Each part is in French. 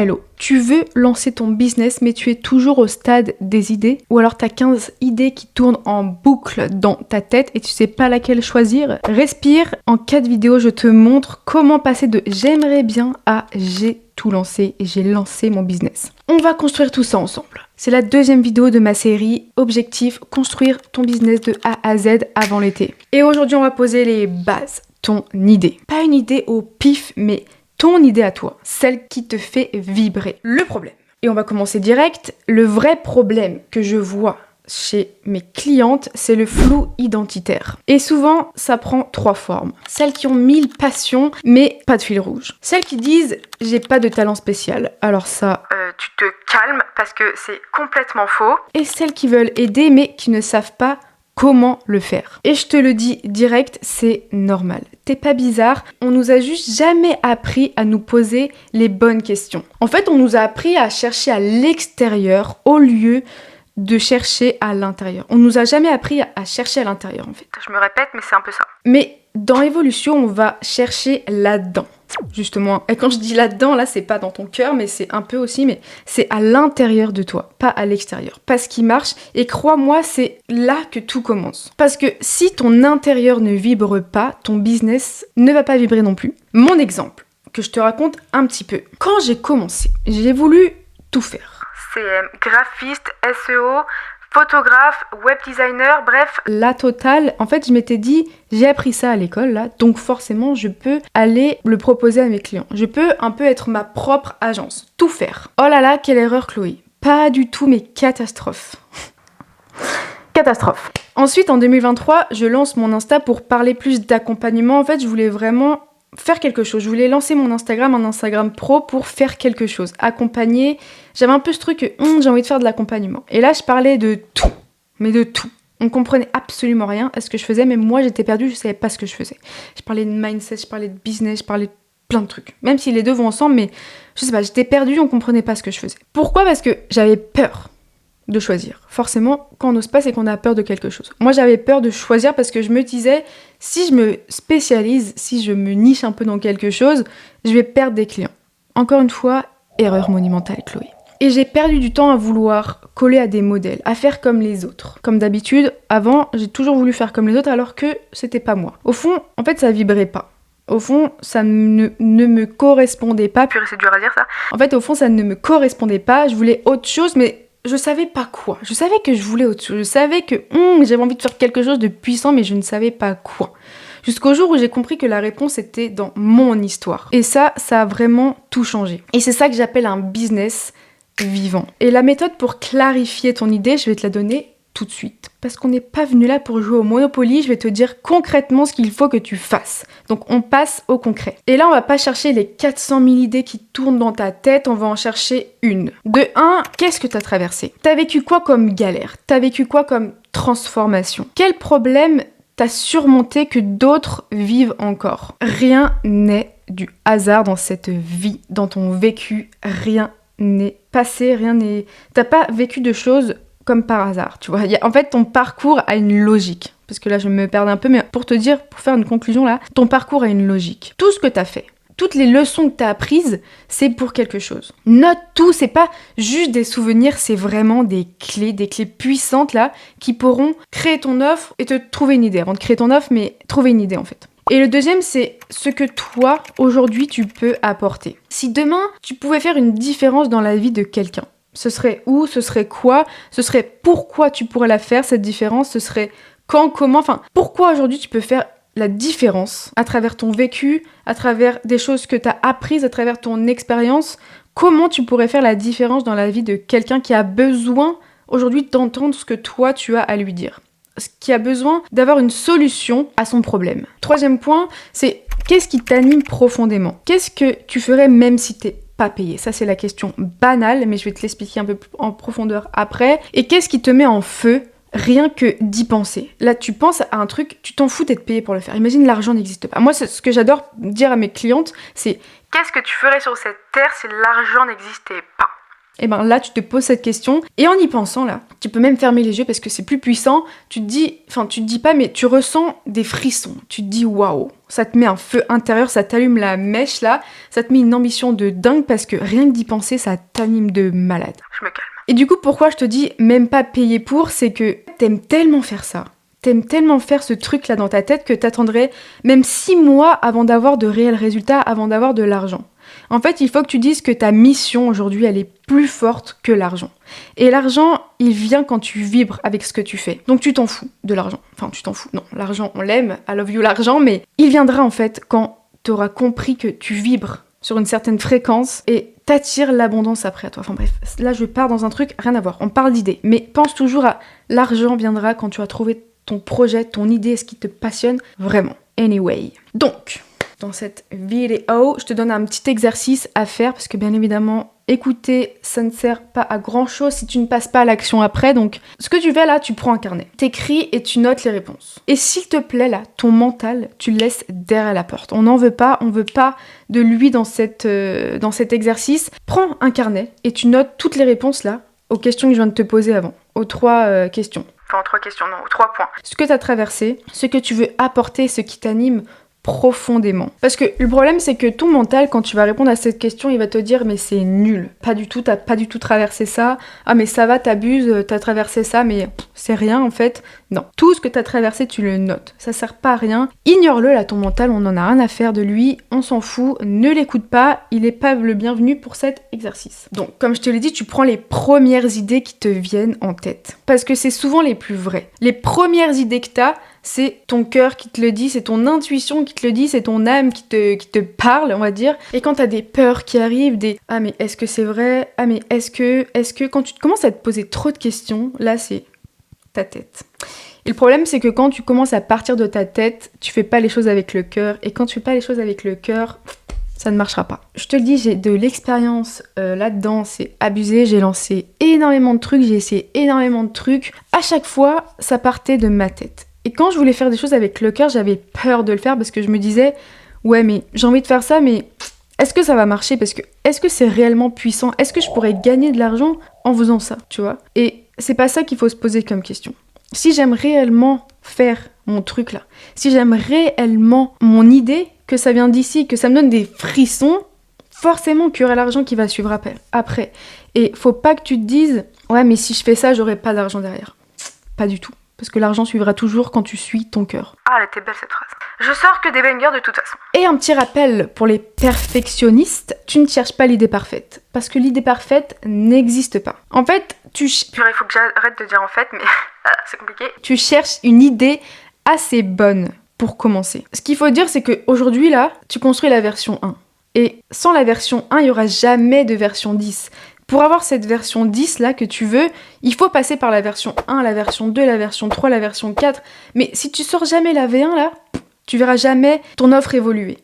Hello, tu veux lancer ton business mais tu es toujours au stade des idées ou alors tu as 15 idées qui tournent en boucle dans ta tête et tu sais pas laquelle choisir? Respire, en 4 vidéos je te montre comment passer de j'aimerais bien à j'ai tout lancé et j'ai lancé mon business. On va construire tout ça ensemble. C'est la 2e vidéo de ma série Objectif, construire ton business de A à Z avant l'été. Et aujourd'hui on va poser les bases, ton idée. Pas une idée au pif mais ton idée à toi, celle qui te fait vibrer. Le problème. Et on va commencer direct. Le vrai problème que je vois chez mes clientes, c'est le flou identitaire. Et souvent, ça prend 3 formes. Celles qui ont 1000 passions, mais pas de fil rouge. Celles qui disent « j'ai pas de talent spécial ». Alors ça, tu te calmes parce que c'est complètement faux. Et celles qui veulent aider, mais qui ne savent pas comment le faire. Et je te le dis direct, c'est normal. T'es pas bizarre, on nous a juste jamais appris à nous poser les bonnes questions. En fait, on nous a appris à chercher à l'extérieur au lieu de chercher à l'intérieur. On nous a jamais appris à chercher à l'intérieur, en fait. Je me répète, mais c'est un peu ça. Mais dans l'évolution, on va chercher là-dedans. Justement, et quand je dis là-dedans, là, c'est pas dans ton cœur, mais c'est un peu aussi, mais c'est à l'intérieur de toi, pas à l'extérieur. Pas ce qui marche, et crois-moi, c'est là que tout commence. Parce que si ton intérieur ne vibre pas, ton business ne va pas vibrer non plus. Mon exemple, que je te raconte un petit peu. Quand j'ai commencé, j'ai voulu tout faire. CM, graphiste, SEO, photographe, web designer, bref, la totale. En fait, je m'étais dit, j'ai appris ça à l'école, là, donc forcément, je peux aller le proposer à mes clients. Je peux un peu être ma propre agence, tout faire. Oh là là, quelle erreur, Chloé. Pas du tout, mais catastrophe. Catastrophe. Ensuite, en 2023, je lance mon Insta pour parler plus d'accompagnement. En fait, je voulais vraiment faire quelque chose. Je voulais lancer mon Instagram, un Instagram pro pour faire quelque chose. Accompagner. J'avais un peu ce truc, j'ai envie de faire de l'accompagnement. Et là, je parlais de tout. Mais de tout. On comprenait absolument rien à ce que je faisais, mais moi, j'étais perdue, je savais pas ce que je faisais. Je parlais de mindset, je parlais de business, je parlais de plein de trucs. Même si les deux vont ensemble, mais je sais pas, j'étais perdue, on comprenait pas ce que je faisais. Pourquoi ? Parce que j'avais peur de choisir. Forcément, quand on n'ose pas, c'est qu'on a peur de quelque chose. Moi, j'avais peur de choisir parce que je me disais, si je me spécialise, si je me niche un peu dans quelque chose, je vais perdre des clients. Encore une fois, erreur monumentale, Chloé. Et j'ai perdu du temps à vouloir coller à des modèles, à faire comme les autres. Comme d'habitude, avant, j'ai toujours voulu faire comme les autres alors que c'était pas moi. Au fond, en fait, ça vibrait pas. Au fond, ça ne me correspondait pas. Purée, c'est dur à dire ça. En fait, au fond, ça ne me correspondait pas. Je voulais autre chose, mais je savais pas quoi. Je savais que je voulais autre chose. Je savais que j'avais envie de faire quelque chose de puissant, mais je ne savais pas quoi. Jusqu'au jour où j'ai compris que la réponse était dans mon histoire. Et ça a vraiment tout changé. Et c'est ça que j'appelle un business vivant. Et la méthode pour clarifier ton idée, je vais te la donner tout de suite. Parce qu'on n'est pas venu là pour jouer au Monopoly, je vais te dire concrètement ce qu'il faut que tu fasses. Donc on passe au concret. Et là, on va pas chercher les 400 000 idées qui tournent dans ta tête, on va en chercher une. De 1, qu'est-ce que t'as traversé ? T'as vécu quoi comme galère ? T'as vécu quoi comme transformation ? Quel problème t'as surmonté que d'autres vivent encore ? Rien n'est du hasard dans cette vie, dans ton vécu, rien n'est passé, rien n'est... T'as pas vécu de choses comme par hasard, tu vois. En fait, ton parcours a une logique. Parce que là, je me perds un peu, mais pour te dire, pour faire une conclusion là, ton parcours a une logique. Tout ce que t'as fait, toutes les leçons que t'as apprises, c'est pour quelque chose. Note tout, c'est pas juste des souvenirs, c'est vraiment des clés puissantes là, qui pourront créer ton offre et te trouver une idée. Avant de créer ton offre, mais trouver une idée en fait. Et le deuxième, c'est ce que toi, aujourd'hui, tu peux apporter. Si demain, tu pouvais faire une différence dans la vie de quelqu'un, ce serait où, ce serait quoi, ce serait pourquoi tu pourrais la faire, cette différence, ce serait quand, comment, enfin, pourquoi aujourd'hui tu peux faire la différence à travers ton vécu, à travers des choses que tu as apprises, à travers ton expérience, comment tu pourrais faire la différence dans la vie de quelqu'un qui a besoin aujourd'hui d'entendre ce que toi tu as à lui dire, qui a besoin d'avoir une solution à son problème. Troisième point, c'est qu'est-ce qui t'anime profondément ? Qu'est-ce que tu ferais même si t'es pas payé ? Ça, c'est la question banale, mais je vais te l'expliquer un peu plus en profondeur après. Et qu'est-ce qui te met en feu rien que d'y penser ? Là, tu penses à un truc, tu t'en fous d'être payé pour le faire. Imagine, l'argent n'existe pas. Moi, ce que j'adore dire à mes clientes, c'est qu'est-ce que tu ferais sur cette terre si l'argent n'existait pas ? Et ben là, tu te poses cette question, et en y pensant là, tu peux même fermer les yeux parce que c'est plus puissant, tu te dis pas, mais tu ressens des frissons, tu te dis waouh, ça te met un feu intérieur, ça t'allume la mèche là, ça te met une ambition de dingue parce que rien que d'y penser, ça t'anime de malade. Je me calme. Et du coup, pourquoi je te dis même pas payer pour, c'est que t'aimes tellement faire ça. T'aimes tellement faire ce truc-là dans ta tête que t'attendrais même 6 mois avant d'avoir de réels résultats, avant d'avoir de l'argent. En fait, il faut que tu dises que ta mission aujourd'hui, elle est plus forte que l'argent. Et l'argent, il vient quand tu vibres avec ce que tu fais. Donc tu t'en fous de l'argent. Enfin, tu t'en fous. Non, l'argent, on l'aime, I love you l'argent, mais il viendra en fait quand t'auras compris que tu vibres sur une certaine fréquence et t'attires l'abondance après à toi. Enfin bref, là je pars dans un truc, rien à voir. On parle d'idées. Mais pense toujours à l'argent viendra quand tu as trouvé ton projet, ton idée, ce qui te passionne vraiment. Anyway. Donc, dans cette vidéo, je te donne un petit exercice à faire parce que bien évidemment, écouter, ça ne sert pas à grand chose si tu ne passes pas à l'action après. Donc, ce que tu fais là, tu prends un carnet, t'écris et tu notes les réponses. Et s'il te plaît là, ton mental, tu le laisses derrière la porte. On n'en veut pas, on veut pas de lui dans cet exercice. Prends un carnet et tu notes toutes les réponses là aux questions que je viens de te poser avant, aux 3 questions. Enfin, aux 3 questions, non, aux 3 points. Ce que tu as traversé, ce que tu veux apporter, ce qui t'anime profondément. Parce que le problème, c'est que ton mental, quand tu vas répondre à cette question, il va te dire mais c'est nul. Pas du tout, t'as pas du tout traversé ça. Ah mais ça va, t'abuses, t'as traversé ça, mais c'est rien en fait. Non. Tout ce que t'as traversé, tu le notes. Ça sert pas à rien. Ignore-le là, ton mental, on en a rien à faire de lui, on s'en fout, ne l'écoute pas, il est pas le bienvenu pour cet exercice. Donc, comme je te l'ai dit, tu prends les premières idées qui te viennent en tête. Parce que c'est souvent les plus vraies. Les premières idées que t'as, c'est ton cœur qui te le dit, c'est ton intuition qui te le dit, c'est ton âme qui te parle, on va dire. Et quand t'as des peurs qui arrivent, des « Ah mais est-ce que c'est vrai ? Ah mais est-ce que… » Quand tu commences à te poser trop de questions, là c'est ta tête. Et le problème c'est que quand tu commences à partir de ta tête, tu fais pas les choses avec le cœur. Et quand tu fais pas les choses avec le cœur, ça ne marchera pas. Je te le dis, j'ai de l'expérience là-dedans, c'est abusé. J'ai lancé énormément de trucs, j'ai essayé énormément de trucs. À chaque fois, ça partait de ma tête. Et quand je voulais faire des choses avec le cœur, j'avais peur de le faire parce que je me disais « Ouais, mais j'ai envie de faire ça, mais est-ce que ça va marcher ? Parce que est-ce que c'est réellement puissant ? Est-ce que je pourrais gagner de l'argent en faisant ça ?» Tu vois ? Et c'est pas ça qu'il faut se poser comme question. Si j'aime réellement faire mon truc là, si j'aime réellement mon idée, que ça vient d'ici, que ça me donne des frissons, forcément qu'il y aura l'argent qui va suivre après. Et faut pas que tu te dises « Ouais, mais si je fais ça, j'aurai pas d'argent derrière. » Pas du tout. Parce que l'argent suivra toujours quand tu suis ton cœur. Ah, elle était belle cette phrase. Je sors que des bangers de toute façon. Et un petit rappel pour les perfectionnistes, tu ne cherches pas l'idée parfaite. Parce que l'idée parfaite n'existe pas. En fait, Purée, il faut que j'arrête de dire en fait, mais c'est compliqué. Tu cherches une idée assez bonne pour commencer. Ce qu'il faut dire, c'est qu'aujourd'hui, là, tu construis la version 1. Et sans la version 1, il n'y aura jamais de version 10. Pour avoir cette version 10 là que tu veux, il faut passer par la version 1, la version 2, la version 3, la version 4. Mais si tu sors jamais la V1 là, tu verras jamais ton offre évoluer.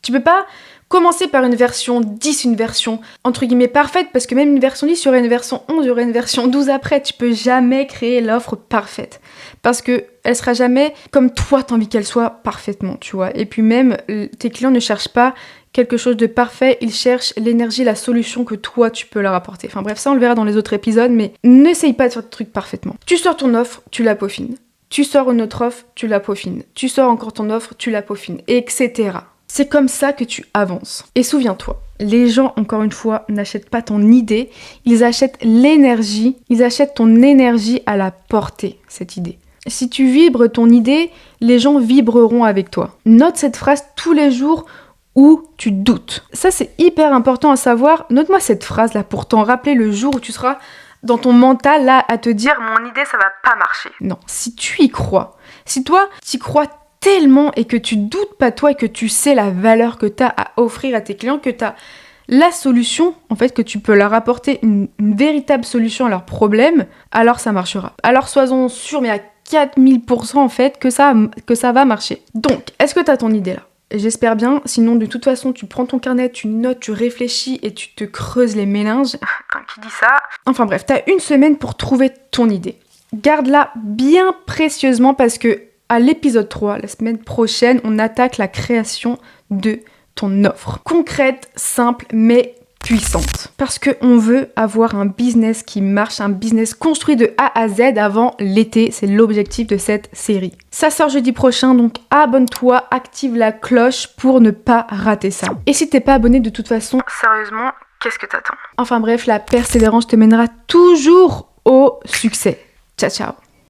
Tu peux pas commencer par une version 10, une version entre guillemets parfaite, parce que même une version 10, il y aurait une version 11, il y aurait une version 12 après. Tu peux jamais créer l'offre parfaite. Parce que elle sera jamais comme toi t'as envie qu'elle soit parfaitement, tu vois. Et puis même, tes clients ne cherchent pas quelque chose de parfait, ils cherchent l'énergie, la solution que toi tu peux leur apporter. Enfin bref, ça on le verra dans les autres épisodes, mais n'essaye pas de faire le truc parfaitement. Tu sors ton offre, tu la peaufines. Tu sors une autre offre, tu la peaufines. Tu sors encore ton offre, tu la peaufines, etc. C'est comme ça que tu avances. Et souviens-toi, les gens, encore une fois, n'achètent pas ton idée, ils achètent l'énergie, ils achètent ton énergie à la portée, cette idée. Si tu vibres ton idée, les gens vibreront avec toi. Note cette phrase tous les jours où tu doutes. Ça, c'est hyper important à savoir. Note-moi cette phrase-là pour t'en rappeler le jour où tu seras dans ton mental là à te dire « Mon idée, ça va pas marcher ». Non, si tu y crois, si toi, tu y crois tellement et que tu doutes pas toi et que tu sais la valeur que tu as à offrir à tes clients, que tu as la solution, en fait, que tu peux leur apporter une véritable solution à leurs problèmes, alors ça marchera. Alors sois-en sûr, mais à 4000% en fait, que ça va marcher. Donc, est-ce que tu as ton idée là ? J'espère bien, sinon de toute façon tu prends ton carnet, tu notes, tu réfléchis et tu te creuses les méninges. Quand qui dit ça ? Enfin bref, t'as 1 semaine pour trouver ton idée. Garde-la bien précieusement parce que à l'épisode 3, la semaine prochaine, on attaque la création de ton offre. Concrète, simple, mais puissante. Parce qu'on veut avoir un business qui marche, un business construit de A à Z avant l'été. C'est l'objectif de cette série. Ça sort jeudi prochain, donc abonne-toi, active la cloche pour ne pas rater ça. Et si t'es pas abonné de toute façon, sérieusement, qu'est-ce que t'attends? Enfin bref, la persévérance te mènera toujours au succès. Ciao ciao.